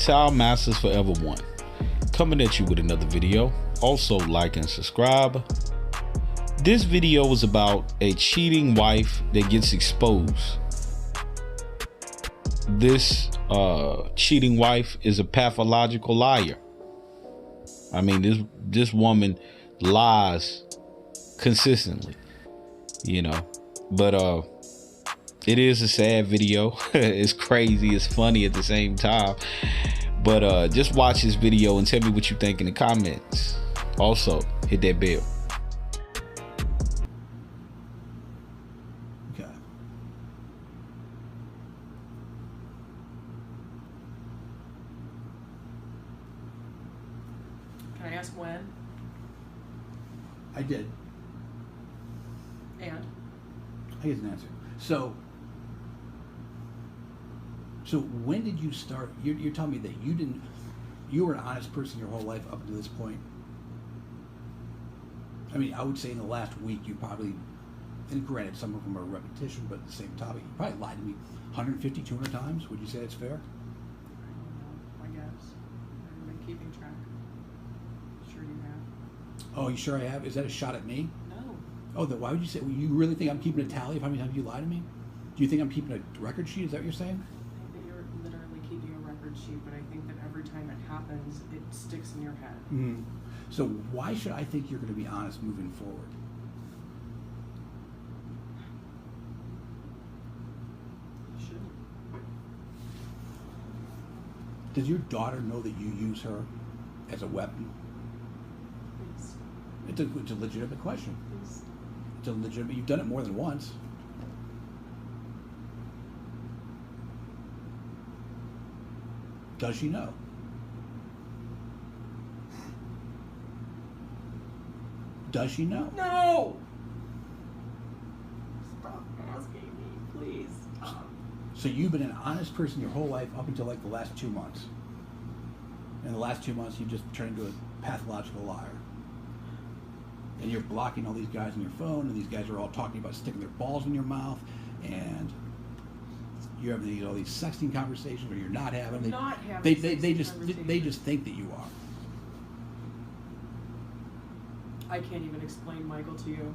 Tile Masters Forever One, coming at you with another video. Also like and subscribe. This video was about a cheating wife that gets exposed. This cheating wife is a pathological liar. I mean, this woman lies consistently, you know. But it is a sad video. It's crazy, it's funny at the same time. But just watch this video and tell me what you think in the comments. Also, hit that bell. Okay. Can I ask when? I did. And? I get an answer. So when did you start? You're telling me that you were an honest person your whole life up to this point. I mean, I would say in the last week you probably, and granted some of them are repetition, but the same topic, you probably lied to me 150, 200 times. Would you say that's fair? I don't know, I guess. I've been keeping track. Sure you have. Oh, you sure I have? Is that a shot at me? No. Oh, then why would you say, well, you really think I'm keeping a tally of how many times you lie to me? Do you think I'm keeping a record sheet? Is that what you're saying? I think that you're literally keeping a record sheet, but I think that every time it happens, it sticks in your head. Mm-hmm. So why should I think you're going to be honest moving forward? You shouldn't. Does your daughter know that you use her as a weapon? Please. It's a legitimate question. Please. It's a legitimate. You've done it more than once. Does she know? Does she know? No! Stop asking me, please. Stop. So you've been an honest person your whole life up until like the last 2 months. In the last 2 months, you just turned into a pathological liar. And you're blocking all these guys on your phone, and these guys are all talking about sticking their balls in your mouth, and you're having all these sexting conversations, or you're not having. Not having they just think that you are. I can't even explain Michael to you.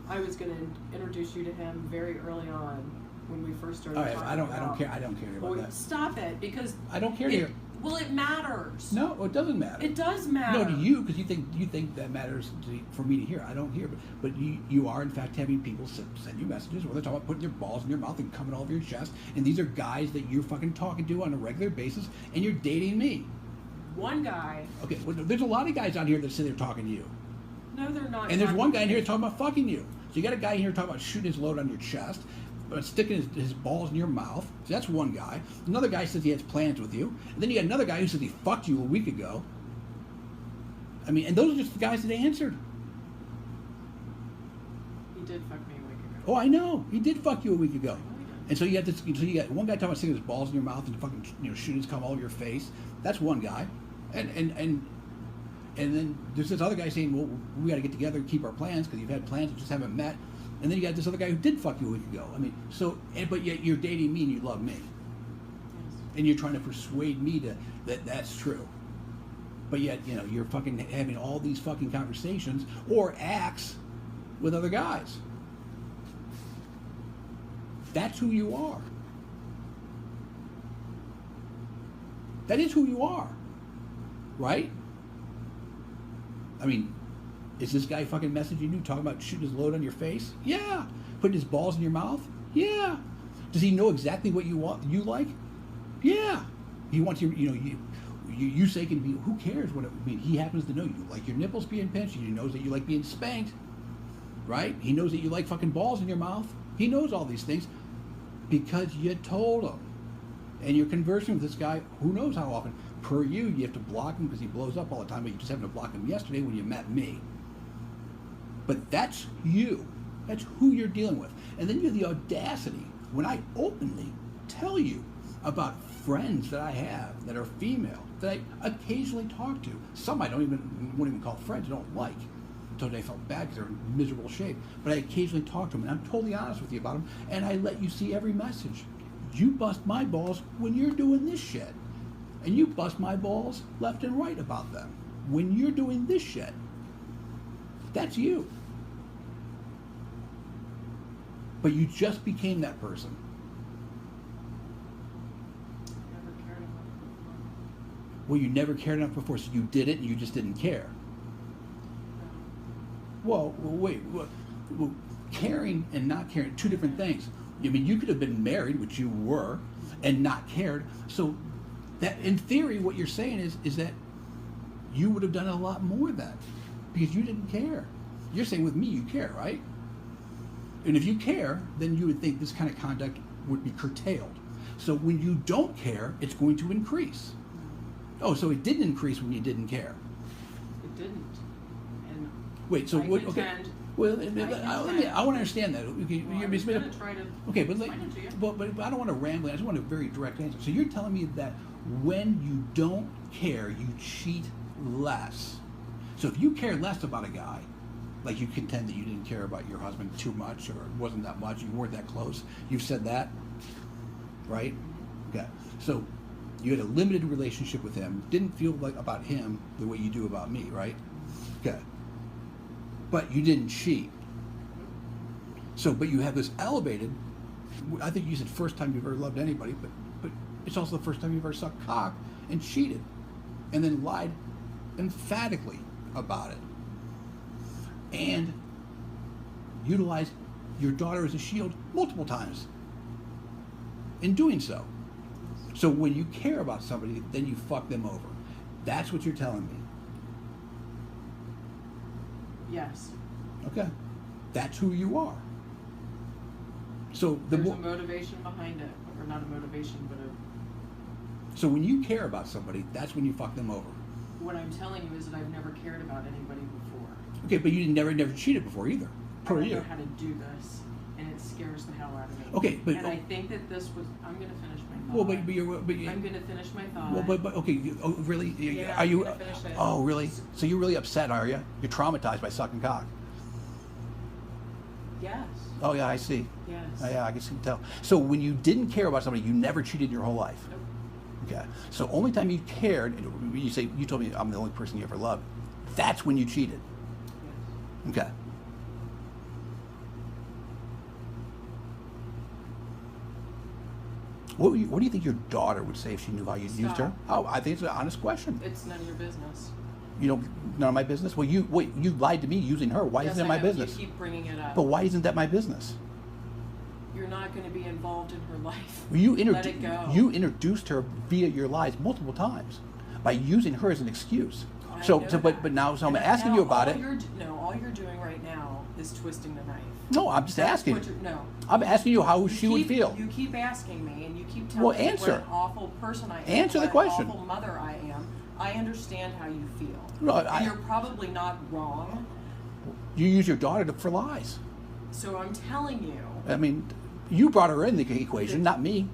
I was going to introduce you to him very early on when we first started. All right, talking I don't about, care. I don't care about that. Stop it, because I don't care to hear. Well, it matters. No, it doesn't matter. It does matter. No, to you, because you think that matters for me to hear. I don't hear, but you are in fact having people send you messages where they're talking about putting your balls in your mouth and coming all over your chest, and these are guys that you're fucking talking to on a regular basis, and you're dating me. One guy. Okay, well, there's a lot of guys out here that say they're talking to you. No, they're not. And there's one guy in here talking about fucking you. So you got a guy in here talking about shooting his load on your chest, but sticking his balls in your mouth. So that's one guy. Another guy says he has plans with you. And then you got another guy who says he fucked you a week ago. I mean, and those are just the guys that answered. He did fuck me a week ago. Oh, I know. He did fuck you a week ago. No, he didn't. And so you got this. So you got one guy talking about sticking his balls in your mouth and fucking shooting his cum all over your face. That's one guy. And then there's this other guy saying, well, we got to get together and keep our plans because you've had plans that just haven't met. And then you got this other guy who did fuck you a week ago. I mean, but yet you're dating me and you love me. Yes. And you're trying to persuade me that's true. But yet, you're fucking having all these fucking conversations or acts with other guys. That's who you are. That is who you are. Right? I mean, is this guy fucking messaging you, talking about shooting his load on your face? Yeah. Putting his balls in your mouth? Yeah. Does he know exactly what you like? Yeah. He wants you say can be, who cares what it would mean? He happens to know you like your nipples being pinched. He knows that you like being spanked. Right? He knows that you like fucking balls in your mouth. He knows all these things because you told him. And you're conversing with this guy who knows how often. Per you have to block him because he blows up all the time, but you just happened to block him yesterday when you met me. But that's you. That's who you're dealing with. And then you have the audacity, when I openly tell you about friends that I have that are female, that I occasionally talk to. Some I wouldn't even call friends, I don't like. So they felt bad because they're in miserable shape. But I occasionally talk to them, and I'm totally honest with you about them, and I let you see every message. You bust my balls when you're doing this shit. And you bust my balls left and right about them. When you're doing this shit, that's you. But you just became that person. Never cared about it before. Well, you never cared enough before, so you did it and you just didn't care. No. Well, wait. Well, caring and not caring, two different things. I mean, you could have been married, which you were, and not cared. So, that in theory, what you're saying is that you would have done a lot more then, because you didn't care. You're saying with me, you care, right? And if you care, then you would think this kind of conduct would be curtailed. So when you don't care, it's going to increase. Oh, so it didn't increase when you didn't care. It didn't. And Wait, so I what? Okay. contend- Well, I I contend- want to understand that. Okay, Well, you're I was basically- gonna try to okay, but explain it to you. but I don't want to ramble. I just want a very direct answer. So you're telling me that when you don't care, you cheat less. So if you care less about a guy, like you contend that you didn't care about your husband too much, or it wasn't that much, you weren't that close. You've said that, right? Okay. So you had a limited relationship with him. Didn't feel like about him the way you do about me, right? Okay. But you didn't cheat. So, but you have this elevated. I think you said first time you've ever loved anybody, but it's also the first time you've ever sucked cock and cheated, and then lied emphatically about it, and utilized your daughter as a shield multiple times in doing so. So when you care about somebody, then you fuck them over. That's what you're telling me. Yes. Okay. That's who you are. So There's a motivation behind it, or not a motivation, but a. so when you care about somebody, that's when you fuck them over. What I'm telling you is that I've never cared about anybody before. Okay, but you never cheated before either. I Per don't you. know how to do this, and it scares the hell out of me. Okay, but and I think that this was. I'm going to finish my thought. well, but I'm going to finish my thought. well, but okay. Oh, really? Yeah, Are you? I'm gonna finish it. Oh, really? So you're really upset, are you? You're traumatized by sucking cock. Yes. Oh yeah, I see. Yes. Oh, yeah, I can tell. So when you didn't care about somebody, you never cheated your whole life. Nope. Okay. So only time you cared, and you say you told me I'm the only person you ever loved. That's when you cheated. Yes. Okay. What do you think your daughter would say if she knew how you used her? Stop. Oh, I think it's an honest question. It's none of your business. You know, none of my business. Well, you lied to me using her. Why Yes, isn't it I my know. business? You keep bringing it up. But why isn't that my business? You're not going to be involved in her life. Well, you Let it go. You introduced her via your lies multiple times by using her as an excuse. I So know but that. now so I'm And asking now you about it. all you're doing right now is twisting the knife. No, I'm just That's asking. what no. I'm asking you how she would keep- feel. You keep asking me, and you keep Well, telling me answer. what an awful person I am. Answer the what question. An awful mother I am. I understand how you feel. No, And I- you're probably not wrong. You use your daughter for lies. So I'm telling you, I mean, you brought her in the equation, not me.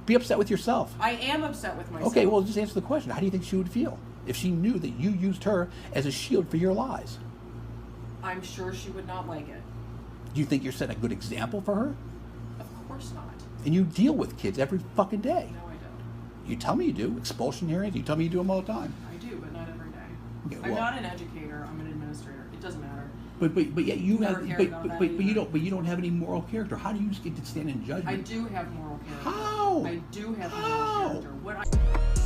Be upset with yourself. I am upset with myself. Okay, well, just answer the question. How do you think she would feel if she knew that you used her as a shield for your lies? I'm sure she would not like it. Do you think you're setting a good example for her? Of course not. And you deal with kids every fucking day. No, I don't. You tell me you do. Expulsion hearings, you tell me you do them all the time. I do, but not every day. Okay, I'm well- not an educator. I'm an administrator. It doesn't matter. But yet you Never have cared but, about but, that but, but you either. don't have any moral character. How do you just get to stand in judgment? I do have moral character. How? I do have How? moral character. What I